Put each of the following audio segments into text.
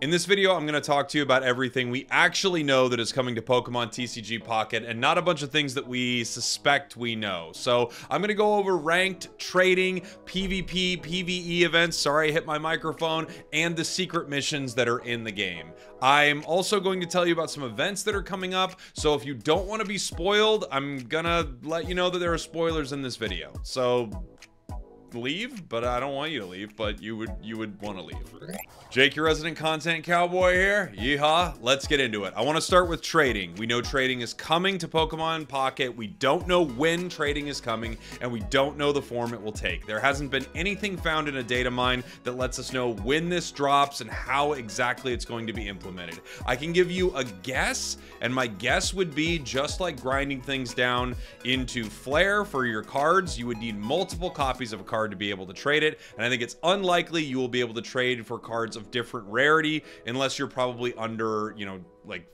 In this video, I'm going to talk to you about everything we actually know that is coming to Pokemon TCG Pocket and not a bunch of things that we suspect we know. So I'm going to go over ranked, trading, PvP, PvE events, sorry I hit my microphone, and the secret missions that are in the game. I'm also going to tell you about some events that are coming up, so if you don't want to be spoiled, I'm gonna let you know that there are spoilers in this video. So leave, but I don't want you to leave, but you would want to leave. Jake, your resident content cowboy here. Yeehaw, let's get into it. I want to start with trading. We know trading is coming to Pokemon Pocket. We don't know when trading is coming, and we don't know the form it will take. There hasn't been anything found in a data mine that lets us know when this drops and how exactly it's going to be implemented. I can give you a guess, and my guess would be just like grinding things down into Flare for your cards, you would need multiple copies of a card to be able to trade it, and I think it's unlikely you will be able to trade for cards of different rarity unless you're probably under, you know, like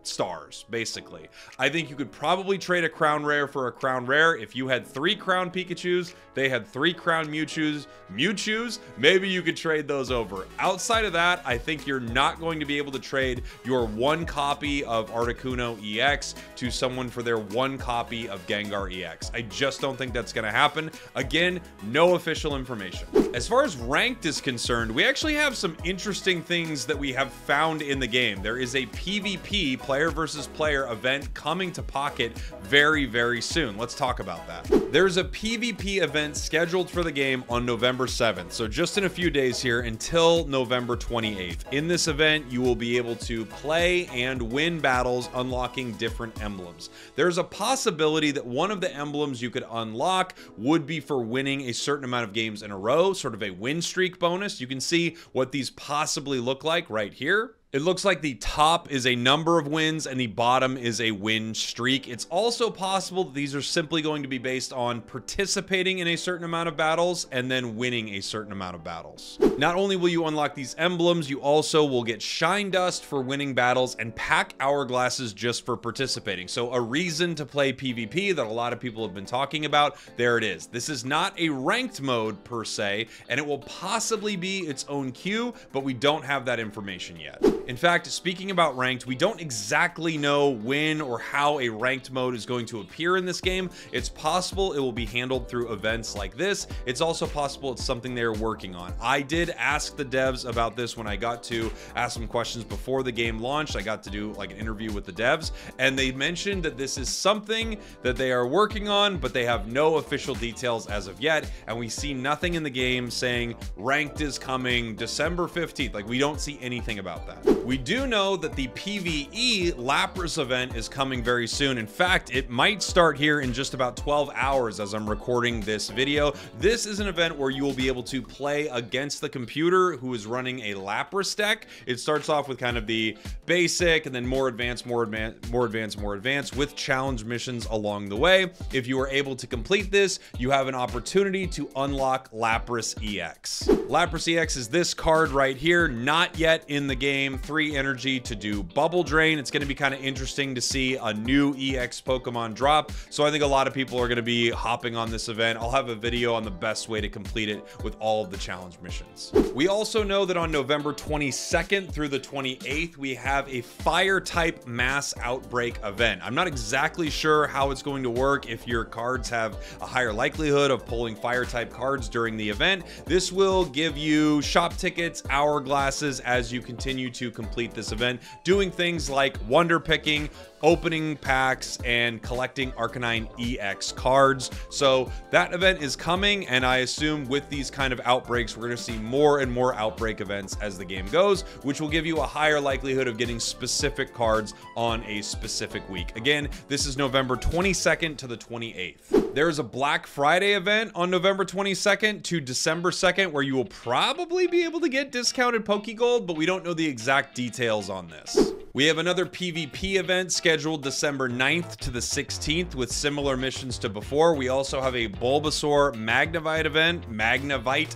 stars, basically. I think you could probably trade a crown rare for a crown rare. If you had 3 crown Pikachus, they had 3 crown Mewtwo's, maybe you could trade those over. Outside of that, I think you're not going to be able to trade your 1 copy of Articuno EX to someone for their 1 copy of Gengar EX. I just don't think that's going to happen. Again, no official information. As far as ranked is concerned, we actually have some interesting things that we have found in the game. There is a PvP, player versus player event, coming to Pocket very, very soon. Let's talk about that. There's a PvP event scheduled for the game on November 7th, so just in a few days here until November 28th. In this event, you will be able to play and win battles unlocking different emblems. There's a possibility that one of the emblems you could unlock would be for winning a certain amount of games in a row, sort of a win streak bonus. You can see what these possibly look like right here. It looks like the top is a number of wins and the bottom is a win streak. It's also possible that these are simply going to be based on participating in a certain amount of battles and then winning a certain amount of battles. Not only will you unlock these emblems, you also will get shine dust for winning battles and pack hourglasses just for participating. So a reason to play PvP that a lot of people have been talking about, there it is. This is not a ranked mode per se, and it will possibly be its own queue, but we don't have that information yet. In fact, speaking about ranked, we don't exactly know when or how a ranked mode is going to appear in this game. It's possible it will be handled through events like this. It's also possible it's something they're working on. I did ask the devs about this when I got to ask some questions before the game launched. I got to do like an interview with the devs, and they mentioned that this is something that they are working on, but they have no official details as of yet, and we see nothing in the game saying ranked is coming December 15th. Like, we don't see anything about that. We do know that the PvE Lapras event is coming very soon. In fact, it might start here in just about 12 hours as I'm recording this video. This is an event where you will be able to play against the computer who is running a Lapras deck. It starts off with kind of the basic and then more advanced, more advanced with challenge missions along the way. If you are able to complete this, you have an opportunity to unlock Lapras EX. Lapras EX is this card right here, not yet in the game. 3 energy to do Bubble Drain. It's going to be kind of interesting to see a new EX Pokemon drop, so I think a lot of people are going to be hopping on this event. I'll have a video on the best way to complete it with all of the challenge missions. We also know that on November 22nd through the 28th, we have a Fire-type Mass Outbreak event. I'm not exactly sure how it's going to work if your cards have a higher likelihood of pulling Fire-type cards during the event. This will give you shop tickets, hourglasses as you continue to complete this event, doing things like wonder picking, opening packs, and collecting Arcanine EX cards. So that event is coming, and I assume with these kind of outbreaks, we're going to see more and more outbreak events as the game goes, which will give you a higher likelihood of getting specific cards on a specific week. Again, this is November 22nd to the 28th. There's a Black Friday event on November 22nd to December 2nd where you will probably be able to get discounted Pokegold, but we don't know the exact details on this. We have another PvP event scheduled December 9th to the 16th with similar missions to before. We also have a Bulbasaur Magnavite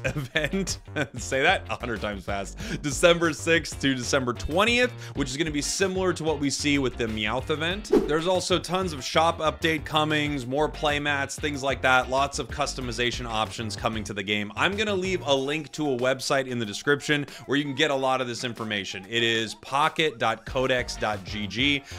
event, say that 100 times fast, December 6th to December 20th, which is going to be similar to what we see with the Meowth event. There's also tons of shop update comings, more playmats, things like that, lots of customization options coming to the game. I'm going to leave a link to a website in the description where you can get a lot of this information. It is pocket.codex.gg.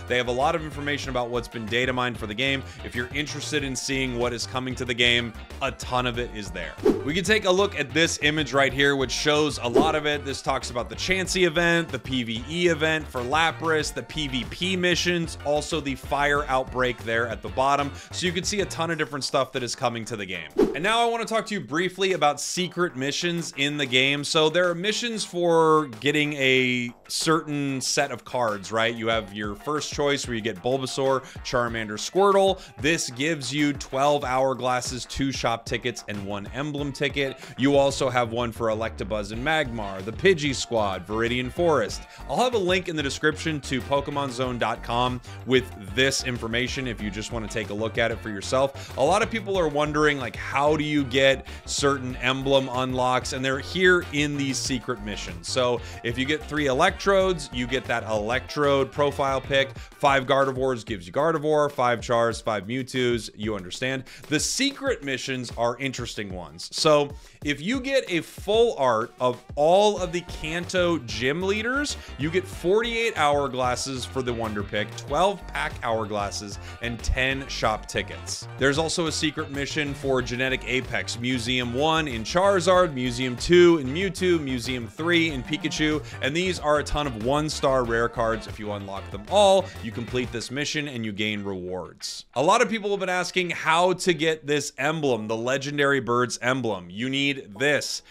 They have a lot of information about what's been data mined for the game. If you're interested in seeing what is coming to the game, a ton of it is there. We can take a look at this image right here, which shows a lot of it. This talks about the Chansey event, the PvE event for Lapras, the PvP missions, also the fire outbreak there at the bottom. So you can see a ton of different stuff that is coming to the game. And now I want to talk to you briefly about secret missions in the game. So there are missions for getting a certain set of cards, right? You have your first choice where you get Bulbasaur, Charmander, Squirtle. This gives you 12 hourglasses, 2 shop tickets, and 1 emblem ticket. You also have one for Electabuzz and Magmar, the Pidgey Squad, Viridian Forest. I'll have a link in the description to PokemonZone.com with this information if you just want to take a look at it for yourself. A lot of people are wondering, like, how do you get certain emblem unlocks? And they're here in these secret missions. So if you get 3 Electrodes, you get that Electrode profile pick. 5 Gardevoirs gives you Gardevoir, 5 Chars, 5 Mewtwo's, you understand. The secret missions are interesting ones. So if you get a full art of all of the Kanto gym leaders, you get 48 hourglasses for the Wonder Pick, 12 pack hourglasses, and 10 shop tickets. There's also a secret mission for Genetic Apex, Museum 1 in Charizard, Museum 2 in Mewtwo, Museum 3 in Pikachu, and these are a ton of 1-star rare cards. If you unlock them all, you complete this mission and you gain rewards. A lot of people have been asking how to get this emblem, the Legendary Birds emblem. You need this: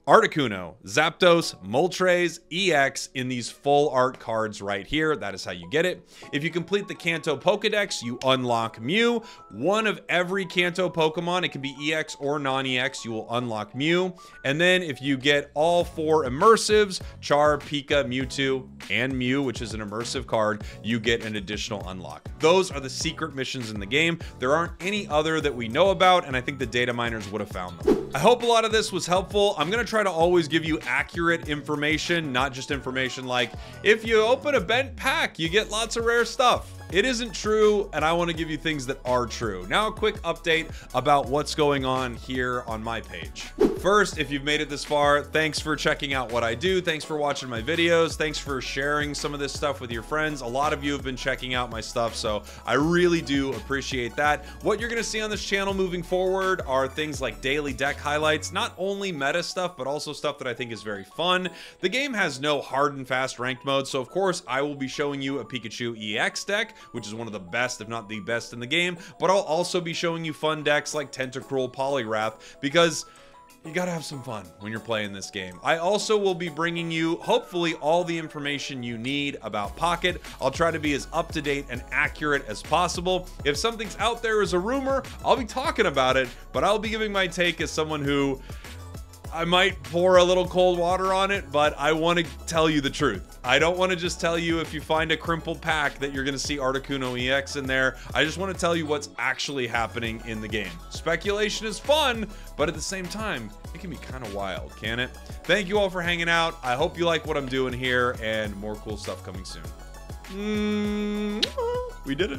Articuno, Zapdos, Moltres, EX in these full art cards right here. That is how you get it. If you complete the Kanto Pokedex, you unlock Mew. One of every Kanto Pokemon, it can be EX or non-EX, you will unlock Mew. And then if you get all 4 immersives, Char, Pika, Mewtwo, and Mew, which is an immersive card, you get an additional unlock. Those are the secret missions in the game. There aren't any other that we know about, and I think the data miners would have found them. I hope a lot of this was helpful. I'm going to try to always give you accurate information, not just information like, if you open a bent pack, you get lots of rare stuff. It isn't true, and I want to give you things that are true. Now, a quick update about what's going on here on my page. First, if you've made it this far, thanks for checking out what I do. Thanks for watching my videos. Thanks for sharing some of this stuff with your friends. A lot of you have been checking out my stuff, so I really do appreciate that. What you're going to see on this channel moving forward are things like daily deck highlights, not only meta stuff, but also stuff that I think is very fun. The game has no hard and fast ranked mode, so of course, I will be showing you a Pikachu EX deck, which is one of the best, if not the best in the game, but I'll also be showing you fun decks like Tentacruel, Polygraph, because you gotta have some fun when you're playing this game. I also will be bringing you, hopefully, all the information you need about Pocket. I'll try to be as up-to-date and accurate as possible. If something's out there as a rumor, I'll be talking about it, but I'll be giving my take as someone who, I might pour a little cold water on it, but I want to tell you the truth. I don't want to just tell you if you find a crumpled pack that you're going to see Articuno EX in there. I just want to tell you what's actually happening in the game. Speculation is fun, but at the same time, it can be kind of wild, can it? Thank you all for hanging out. I hope you like what I'm doing here, and more cool stuff coming soon. We did it.